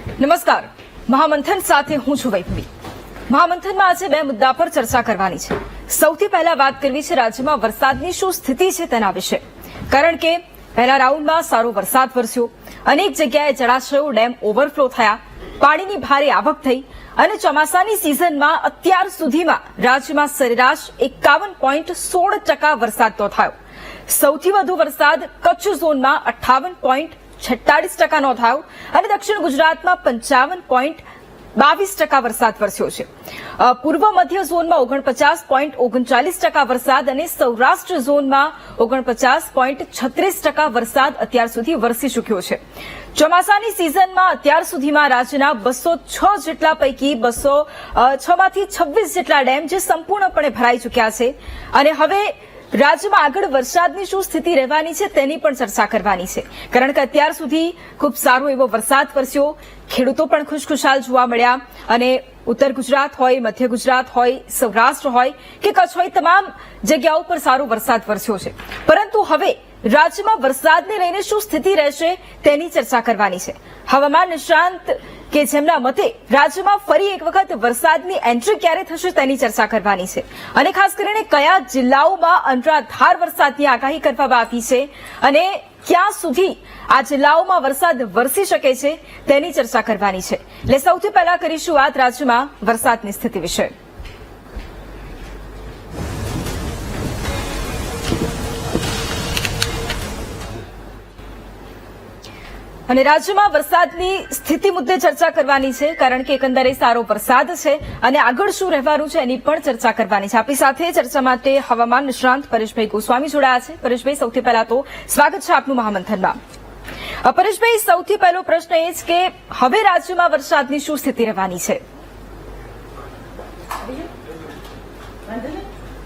નમસ્કાર, મહામંથન સાથે હું છું વૈભવી। મહામંથનમાં આજે બે મુદ્દા પર ચર્ચા કરવાની છે। સૌથી પહેલા વાત કરવી છે રાજ્યમાં વરસાદની શું સ્થિતિ છે તેના વિશે, કારણ કે પહેલા રાઉન્ડમાં સારો વરસાદ વરસ્યો, અનેક જગ્યાએ જળાશયો ડેમ ઓવરફ્લો થયા, પાણીની ભારે આવક થઈ અને ચોમાસાની સિઝનમાં અત્યાર સુધીમાં રાજ્યમાં સરેરાશ 51.16% વરસાદ નોંધાયો। સૌથી વધુ વરસાદ કચ્છ ઝોનમાં 58.46% નોંધાયો અને દક્ષિણ ગુજરાતમાં 55.22% વરસાદ વરસ્યો છે। પૂર્વ મધ્ય ઝોનમાં 49.39% વરસાદ અને સૌરાષ્ટ્ર ઝોનમાં 49.36% વરસાદ અત્યાર સુધી વરસી ચૂક્યો છે। ચોમાસાની સિઝનમાં અત્યાર સુધીમાં રાજ્યના 206 જેટલા પૈકી 206 માંથી 26 જેટલા ડેમ જે સંપૂર્ણપણે ભરાઈ ચૂક્યા છે અને હવે રાજ્યમાં આગળ વરસાદની શું સ્થિતિ રહેવાની છે તેની પણ ચર્ચા કરવાની છે, કારણ કે અત્યાર સુધી ખૂબ સારો એવો વરસાદ વરસ્યો, ખેડૂતો પણ ખુશખુશાલ જોવા મળ્યા અને ઉત્તર ગુજરાત હોય, મધ્ય ગુજરાત હોય, સૌરાષ્ટ્ર હોય કે કચ્છ હોય, તમામ જગ્યાઓ પર સારો વરસાદ વરસ્યો છે। પરંતુ હવે રાજ્યમાં વરસાદને લઈને શું સ્થિતિ રહેશે તેની ચર્ચા કરવાની છે। હવામાન નિષ્ણાંત કે જેમના મતે રાજ્યમાં ફરી એક વખત વરસાદની એન્ટ્રી ક્યારે થશે તેની ચર્ચા કરવાની છે અને ખાસ કરીને કયા જિલ્લાઓમાં અનરાધાર વરસાદની આગાહી કરવામાં આવી છે અને ક્યાં સુધી આ જિલ્લાઓમાં વરસાદ વરસી શકે છે તેની ચર્ચા કરવાની છે। એટલે સૌથી પહેલા કરીશું વાત રાજ્યમાં વરસાદની સ્થિતિ વિશે। અને રાજ્યમાં વરસાદની સ્થિતિ મુદ્દે ચર્ચા કરવાની છે, કારણ કે એકંદરે સારો વરસાદ છે અને આગળ શું રહેવાનું છે એની પણ ચર્ચા કરવાની છે। આપણી સાથે ચર્ચા માટે હવામાન નિષ્ણાંત પરેશભાઈ ગોસ્વામી જોડાયા છે। પરેશભાઈ, સૌથી પહેલા તો સ્વાગત છે આપનું મહામંથનમાં। પરેશભાઈ, સૌથી પહેલો પ્રશ્ન એ છે કે હવે રાજ્યમાં વરસાદની શું સ્થિતિ રહેવાની છે?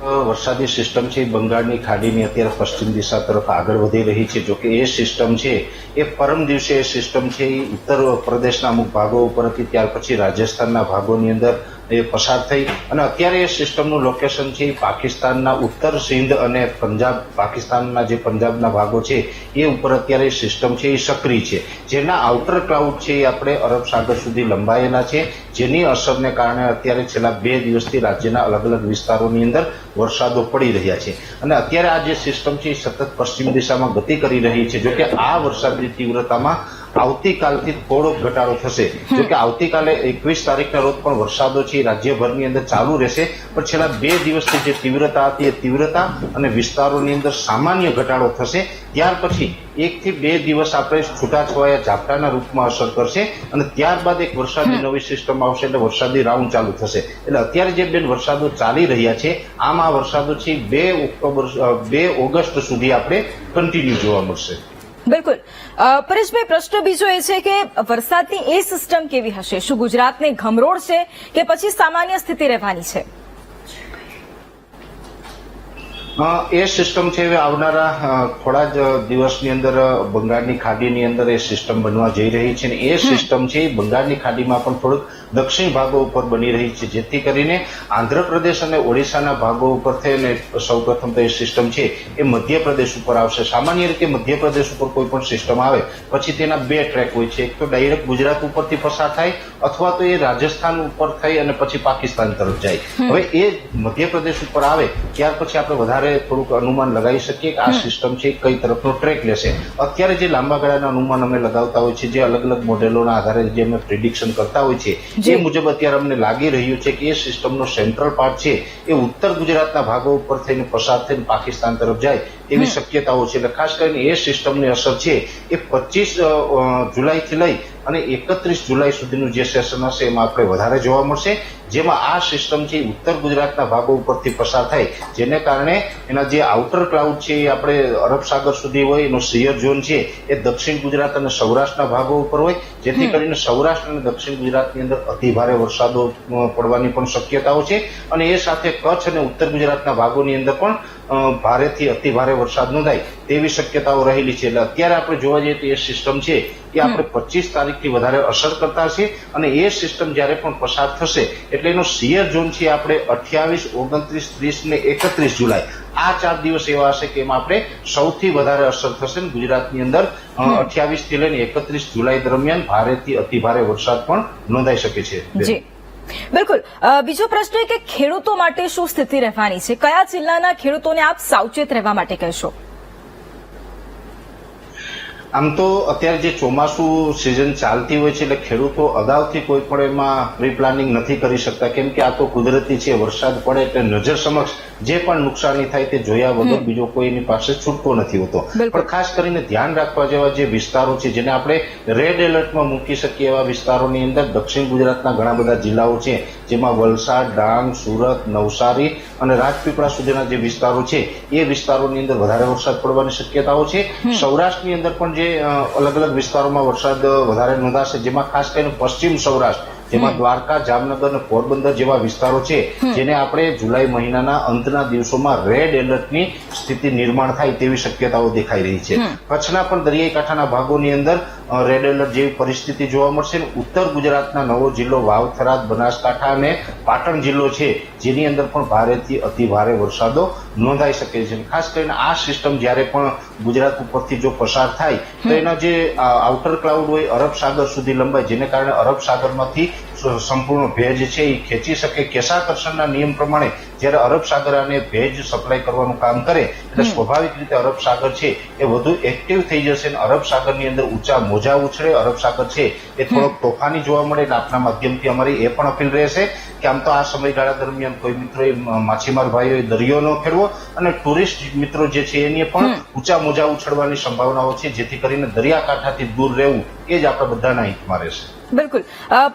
વરસાદી સિસ્ટમ છે બંગાળની ખાડીની અત્યારે પશ્ચિમ દિશા તરફ આગળ વધી રહી છે। જોકે એ સિસ્ટમ છે એ પરમ દિવસે એ સિસ્ટમ છે એ ઉત્તર પ્રદેશના અમુક ભાગો ઉપર હતી, ત્યાર પછી રાજસ્થાનના ભાગોની અંદર એ પસાર થઈ અને અત્યારે એ સિસ્ટમનું લોકેશન છે એ પાકિસ્તાનના ઉત્તર સિંધ અને પંજાબ, પાકિસ્તાનના જે પંજાબના ભાગો છે એ ઉપર અત્યારે સિસ્ટમ છે એ સક્રિય છે, જેના આઉટર ક્લાઉડ છે એ આપણે અરબ સાગર સુધી લંબાયેલા છે, જેની અસરને કારણે અત્યારે છેલ્લા 2 દિવસથી રાજ્યના અલગ અલગ વિસ્તારોની અંદર વરસાદો પડી રહ્યા છે અને અત્યારે આ જે સિસ્ટમ છે એ સતત પશ્ચિમ દિશામાં ગતિ કરી રહી છે। જોકે આ વરસાદની તીવ્રતામાં આવતીકાલથી થોડો ઘટાડો થશે। જોકે આવતીકાલે 21 તારીખના રોજ પણ વરસાદો છે રાજ્યભરની અંદર ચાલુ રહેશે, પણ છેલ્લા 2 દિવસથી જે તીવ્રતા હતી એ તીવ્રતા અને વિસ્તારોની અંદર સામાન્ય ઘટાડો થશે। ત્યાર પછી 1 થી 2 દિવસ આપણે છૂટાછવાયા ઝાપટાના રૂપમાં અસર કરશે અને ત્યારબાદ એક વરસાદની નવી સિસ્ટમ આવશે એટલે વરસાદી રાઉન્ડ ચાલુ થશે। એટલે અત્યારે જે બેન વરસાદો ચાલી રહ્યા છે આમ આ વરસાદો છે 2 ઓગસ્ટ સુધી આપણે કન્ટિન્યુ જોવા મળશે। બિલકુલ પરેશભાઈ, પ્રશ્ન બીજો એ છે કે વરસાદની એ સિસ્ટમ કેવી હશે? શું ગુજરાતને ઘમરોળશે કે પછી સામાન્ય સ્થિતિ રહેવાની છે? એ સિસ્ટમ છે આવનારા થોડા જ દિવસની અંદર બંગાળની ખાડીની અંદર એ સિસ્ટમ બનવા જઈ રહી છે અને એ સિસ્ટમ છે બંગાળની ખાડીમાં પણ થોડુંક દક્ષિણ ભાગો ઉપર બની રહી છે, જેથી કરીને આંધ્રપ્રદેશ અને ઓડિશાના ભાગો ઉપર થઈને સૌપ્રથમ તો એ સિસ્ટમ છે એ મધ્યપ્રદેશ ઉપર આવશે। સામાન્ય રીતે મધ્યપ્રદેશ ઉપર કોઈ પણ સિસ્ટમ આવે પછી તેના 2 ટ્રેક હોય છે, એક તો ડાયરેક્ટ ગુજરાત ઉપરથી પસાર થાય અથવા તો એ રાજસ્થાન ઉપર થઈ અને પછી પાકિસ્તાન તરફ જાય। હવે એ મધ્યપ્રદેશ ઉપર આવે ત્યાર પછી આપણે વધારે થોડુંક અનુમાન લગાવી શકીએ કે આ સિસ્ટમ છે કઈ તરફનો ટ્રેક લેશે। અત્યારે જે લાંબા ગાળાના અનુમાન અમે લગાવતા હોય છે, જે અલગ અલગ મોડેલોના આધારે જે અમે પ્રિડિક્શન કરતા હોય છે, એ મુજબ અત્યારે અમને લાગી રહ્યું છે કે એ સિસ્ટમનો સેન્ટ્રલ પાર્ટ છે એ ઉત્તર ગુજરાતના ભાગો ઉપર થઈને પસાર થઈને પાકિસ્તાન તરફ જાય એવી શક્યતાઓ છે। એટલે ખાસ કરીને એ સિસ્ટમની અસર છે એ 25 જુલાઈથી લઈ અને 31 જુલાઈ સુધીનું જે સેશન હશે એમાં આપણે વધારે જોવા મળશે, જેમાં આ સિસ્ટમ છે ઉત્તર ગુજરાતના ભાગો ઉપરથી પસાર થાય, જેને કારણે એના જે આઉટર ક્લાઉડ છે એ આપણે અરબ સાગર સુધી હોય, એનો સિયર ઝોન છે એ દક્ષિણ ગુજરાત અને સૌરાષ્ટ્રના ભાગો ઉપર હોય, જેથી કરીને સૌરાષ્ટ્ર અને દક્ષિણ ગુજરાતની અંદર અતિભારે વરસાદો પડવાની પણ શક્યતાઓ છે અને એ સાથે કચ્છ અને ઉત્તર ગુજરાતના ભાગોની અંદર પણ ભારેથી અતિ ભારે વરસાદ નોંધાય તેવી શક્યતાઓ રહેલી છે. એટલે અત્યારે આપણે જોવા જઈએ તો એ સિસ્ટમ છે એ આપણે 25 તારીખથી વધારે અસર કરતા છે અને એ સિસ્ટમ જ્યારે પણ પસાર થશે એટલે એનો સિયર ઝોન છે આપણે 28, 29, 30 ને 31 જુલાઈ આ 4 દિવસ એવા હશે કે એમાં આપણે સૌથી વધારે અસર થશે. ગુજરાતની અંદર 28 થી લઈને 31 જુલાઈ દરમિયાન ભારેથી અતિ ભારે વરસાદ પણ નોંધાઈ શકે છે. જી બિલકુલ. બીજો પ્રશ્ન એ કે ખેડૂતો માટે શું સ્થિતિ રહેવાની છે? કયા જિલ્લાના ખેડૂતોને આપ સાવચેત રહેવા માટે કહેશો? આમ તો અત્યારે જે ચોમાસું સિઝન ચાલતી હોય છે એટલે ખેડૂતો અગાઉથી કોઈ પણ એમાં પ્રી પ્લાનિંગ નથી કરી શકતા, કેમ કે આ તો કુદરતી છે. વરસાદ પડે એટલે નજર સમક્ષ જે પણ નુકસાની થાય તે જોયા વગર બીજો કોઈની પાસે છૂટકો નથી હોતો. પણ ખાસ કરીને ધ્યાન રાખવા જેવા જે વિસ્તારો છે જેને આપણે રેડ એલર્ટમાં મૂકી શકીએ એવા વિસ્તારોની અંદર દક્ષિણ ગુજરાતના ઘણા બધા જિલ્લાઓ છે, જેમાં વલસાડ, ડાંગ, સુરત, નવસારી અને રાજપીપળા સુધીના જે વિસ્તારો છે એ વિસ્તારોની અંદર વધારે વરસાદ પડવાની શક્યતાઓ છે. સૌરાષ્ટ્રની અંદર પણ જે અલગ અલગ વિસ્તારોમાં વરસાદ વધારે નોંધાશે, જેમાં ખાસ કરીને પશ્ચિમ સૌરાષ્ટ્ર, જેમાં દ્વારકા, જામનગર અને પોરબંદર જેવા વિસ્તારો છે જેને આપણે જુલાઈ મહિનાના અંતના દિવસોમાં રેડ એલર્ટની સ્થિતિ નિર્માણ થાય તેવી શક્યતાઓ દેખાઈ રહી છે. કચ્છના પણ દરિયાઈ કાંઠાના ભાગોની અંદર રેડ એલર્ટ જેવી પરિસ્થિતિ જોવા મળશે. ઉત્તર ગુજરાતના નવો જિલ્લો વાવ, થરાદ, બનાસકાંઠા અને પાટણ જિલ્લો છે જેની અંદર પણ ભારેથી અતિ ભારે વરસાદો નોંધાઈ શકે છે. ખાસ કરીને આ સિસ્ટમ જ્યારે પણ ગુજરાત ઉપરથી જો પસાર થાય તો એના જે આઉટર ક્લાઉડ હોય અરબ સાગર સુધી લંબાય, જેને કારણે અરબ સાગરમાંથી સંપૂર્ણ ભેજ છે એ ખેંચી શકે. કેશાકર્ષણના નિયમ પ્રમાણે જ્યારે અરબ સાગર આને ભેજ સપ્લાય કરવાનું કામ કરે એટલે સ્વાભાવિક રીતે અરબ સાગર છે એ વધુ એક્ટિવ થઈ જશે અને અરબ સાગરની અંદર ઊંચા મોજા ઉછળે. અરબ સાગર છે એ થોડોક તોફાની જોવા મળે. એટલે આપના માધ્યમથી અમારી એ પણ અપીલ રહેશે કે આમ તો આ સમયગાળા દરમિયાન કોઈ મિત્રોએ, માછીમાર ભાઈઓએ દરિયો ન ખેડવો અને ટુરિસ્ટ મિત્રો જે છે એની પણ ઊંચા મોજા ઉછળવાની સંભાવનાઓ છે, જેથી કરીને દરિયાકાંઠાથી દૂર રહેવું એ જ આપણા બધાના હિતમાં રહેશે. બિલકુલ.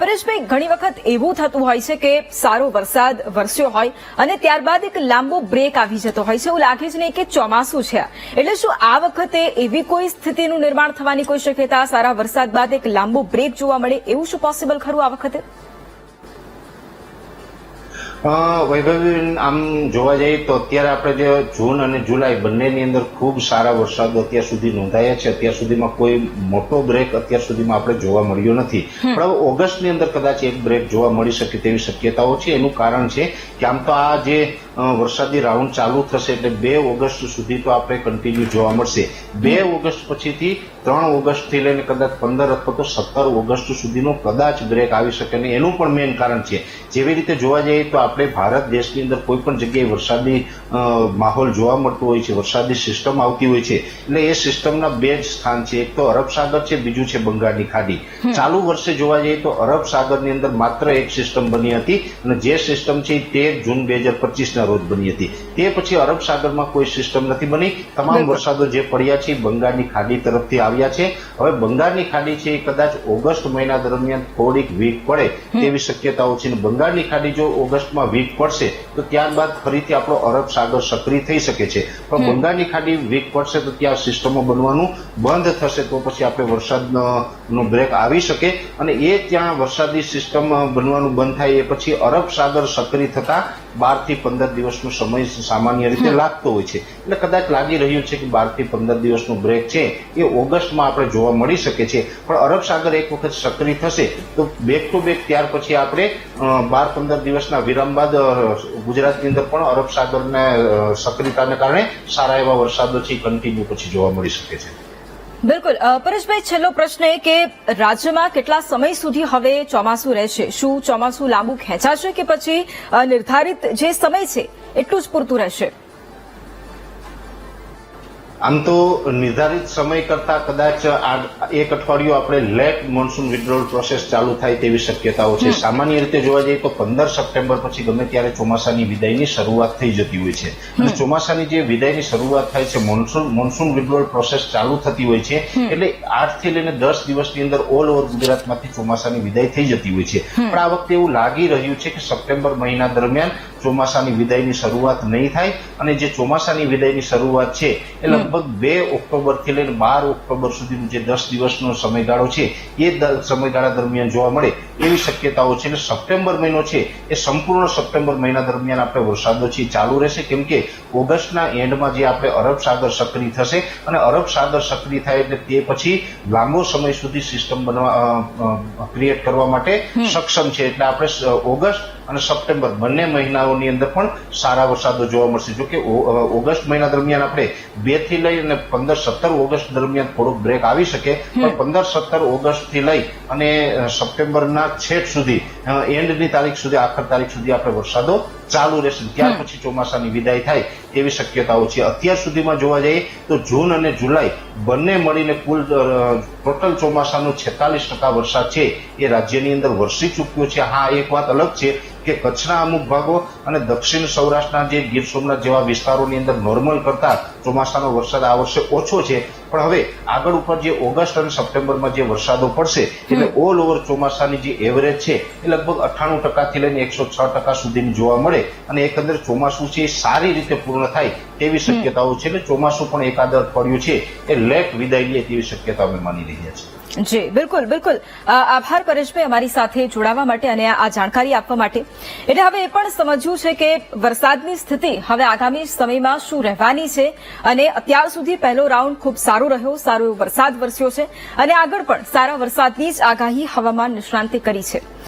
પરેશભાઈ, ઘણી વખત એવું થતું હોય છે કે સારો વરસાદ વરસ્યો હોય અને ત્યારબાદ એક લાંબો બ્રેક આવી જતો હોય છે. એવું લાગે જ નહીં કે ચોમાસું છે. એટલે શું આ વખતે એવી કોઈ સ્થિતિનું નિર્માણ થવાની કોઈ શક્યતા? સારા વરસાદ બાદ એક લાંબો બ્રેક જોવા મળે એવું શું પોસિબલ ખરું આ વખતે? વૈભવી, આમ જોવા જઈએ તો અત્યારે આપણે જે જૂન અને જુલાઈ બંનેની અંદર ખૂબ સારા વરસાદો અત્યાર સુધી નોંધાયા છે. અત્યાર સુધીમાં કોઈ મોટો બ્રેક અત્યાર સુધીમાં આપણે જોવા મળ્યો નથી. પણ હવે ઓગસ્ટની અંદર કદાચ એક બ્રેક જોવા મળી શકે તેવી શક્યતાઓ છે. એનું કારણ છે કે આમ તો આ જે વરસાદી રાઉન્ડ ચાલુ થશે એટલે 2 ઓગસ્ટ સુધી તો આપણે કન્ટિન્યુ જોવા મળશે. 2 ઓગસ્ટ પછીથી 3 ઓગસ્ટથી લઈને કદાચ 15 અથવા તો 17 ઓગસ્ટ સુધીનો કદાચ બ્રેક આવી શકે. અને એનું પણ મેઇન કારણ છે, જેવી રીતે જોવા જઈએ તો આપણે ભારત દેશની અંદર કોઈ પણ જગ્યાએ વરસાદી માહોલ જોવા મળતો હોય છે, વરસાદી સિસ્ટમ આવતી હોય છે, એટલે એ સિસ્ટમના 2 જ સ્થાન છે. એક તો અરબ સાગર છે, બીજું છે બંગાળની ખાડી. ચાલુ વર્ષે જોવા જઈએ તો અરબ સાગરની અંદર માત્ર એક સિસ્ટમ બની હતી અને જે સિસ્ટમ છે 13 જૂન 2025 રોજ બની હતી. તે પછી અરબ સાગરમાં કોઈ સિસ્ટમ નથી બની. તમામ વરસાદો જે પડ્યા છે બંગાળની ખાડી તરફથી આવ્યા છે. હવે બંગાળની ખાડી છે એ કદાચ ઓગસ્ટ મહિના દરમિયાન થોડીક વીક પડે તેવી શક્યતાઓ છે. બંગાળની ખાડી જો ઓગસ્ટમાં વીક પડશે તો ત્યારબાદ ફરીથી આપણો અરબ સાગર સક્રિય થઈ શકે છે. પણ બંગાળની ખાડી વીક પડશે તો ત્યાં સિસ્ટમો બનવાનું બંધ થશે, તો પછી આપણે વરસાદનો બ્રેક આવી શકે. અને એ ત્યાં વરસાદી સિસ્ટમ બનવાનું બંધ થાય એ પછી અરબ સાગર સક્રિય થતા 12 થી 15 દિવસનો સમય સામાન્ય રીતે લાગતો હોય છે. એટલે કદાચ લાગી રહ્યું છે કે 12 થી 15 દિવસનો બ્રેક છે એ ઓગસ્ટમાં આપણે જોવા મળી શકે છે. પણ અરબ સાગર એક વખત સક્રિય થશે તો બેક ટુ બેક ત્યાર પછી આપણે 12-15 દિવસના વિરામ બાદ ગુજરાતની અંદર પણ અરબ સાગરના સક્રિયતાને કારણે સારા એવા વરસાદો છે કન્ટિન્યુ પછી જોવા મળી શકે છે. બિલકુલ. પરેશભાઈ, છેલ્લો પ્રશ્ન એ કે રાજ્યમાં કેટલા સમય સુધી હવે ચોમાસું રહેશે? શું ચોમાસું લાંબુ ખેંચાશે કે પછી નિર્ધારિત જે સમય છે એટલું જ પૂરતું રહેશે? આમ તો નિર્ધારિત સમય કરતા કદાચ એક અઠવાડિયું આપણે લેટ મોન્સૂન વિથડ્રોલ પ્રોસેસ ચાલુ થાય તેવી શક્યતાઓ છે. સામાન્ય રીતે જોવા જઈએ તો 15 સપ્ટેમ્બર પછી ગમે ત્યારે ચોમાસાની વિદાયની શરૂઆત થઈ જતી હોય છે. અને ચોમાસાની જે વિદાયની શરૂઆત થાય છે, મોન્સૂન વિથડ્રોલ પ્રોસેસ ચાલુ થતી હોય છે, એટલે 8 થી લઈને 10 દિવસની અંદર ઓલ ઓવર ગુજરાતમાંથી ચોમાસાની વિદાય થઈ જતી હોય છે. પણ આ વખતે એવું લાગી રહ્યું છે કે સપ્ટેમ્બર મહિના દરમિયાન ચોમાસાની વિદાયની શરૂઆત નહીં થાય અને જે ચોમાસાની વિદાયની શરૂઆત છે એ લગભગ 2 ઓક્ટોબરથી લઈને 12 ઓક્ટોબર સુધીનો જે 10 દિવસનો સમયગાળો છે એ સમયગાળા દરમિયાન જોવા મળે એવી શક્યતાઓ છે. અને સપ્ટેમ્બર મહિનો છે એ સંપૂર્ણ સપ્ટેમ્બર મહિના દરમિયાન આપણે વરસાદો છે ચાલુ રહેશે, કેમ કે ઓગસ્ટના એન્ડમાં જે આપણે અરબ સાગર સક્રિય થશે અને અરબ સાગર સક્રિય થાય એટલે તે પછી લાંબો સમય સુધી સિસ્ટમ ક્રિએટ કરવા માટે સક્ષમ છે. એટલે આપણે ઓગસ્ટ અને સપ્ટેમ્બર બંને મહિનાઓની અંદર પણ સારા વરસાદો જોવા મળશે. જો કે ઓગસ્ટ મહિના દરમિયાન આપણે 2 થી લઈ અને 15-17 ઓગસ્ટ દરમિયાન થોડોક બ્રેક આવી શકે, પણ 15-17 ઓગસ્ટ થી લઈ અને સપ્ટેમ્બરના છેક સુધી એન્ડની તારીખ સુધી, આખર તારીખ સુધી આપણે વરસાદો ચાલુ રહેશે. ત્યાર પછી ચોમાસાની વિદાય થાય તેવી શક્યતાઓ છે. અત્યાર સુધીમાં જોવા જઈએ તો જૂન અને જુલાઈ બંને મળીને કુલ ટોટલ ચોમાસાનો 46% વરસાદ છે એ રાજ્યની અંદર વરસી ચૂક્યો છે. હા, એક વાત અલગ છે કે કચ્છના અમુક ભાગો અને દક્ષિણ સૌરાષ્ટ્રના જે ગીર સોમનાથ જેવા વિસ્તારોની અંદર નોર્મલ કરતા ચોમાસાનો વરસાદ આ વર્ષે ઓછો છે. પણ હવે આગળ ઉપર જે ઓગસ્ટ અને સપ્ટેમ્બરમાં જે વરસાદો પડશે એટલે ઓલ ઓવર ચોમાસાની જે એવરેજ છે એ લગભગ 98% થી લઈને 106% સુધીની જોવા મળે અને એકંદર ચોમાસું છે એ સારી રીતે પૂર્ણ થાય તેવી શક્યતાઓ છે. એટલે ચોમાસું પણ એકાદ અઠવાડિયું છે એ લેટ વિદાય લે તેવી શક્યતા અમે માની રહ્યા છીએ. જી, બિલકુલ બિલકુલ. આભાર પરેશભાઈ અમારી સાથે જોડાવા માટે અને આ જાણકારી આપવા માટે. એટલે હવે એ પણ સમજવું છે કે વરસાદની સ્થિતિ હવે આગામી સમયમાં શું રહેવાની છે અને અત્યાર સુધી પહેલો રાઉન્ડ ખૂબ સારો રહ્યો, સારો એવો વરસાદ વરસ્યો છે અને આગળ પણ સારા વરસાદની જ આગાહી હવામાન નિષ્ણાંતે કરી છે.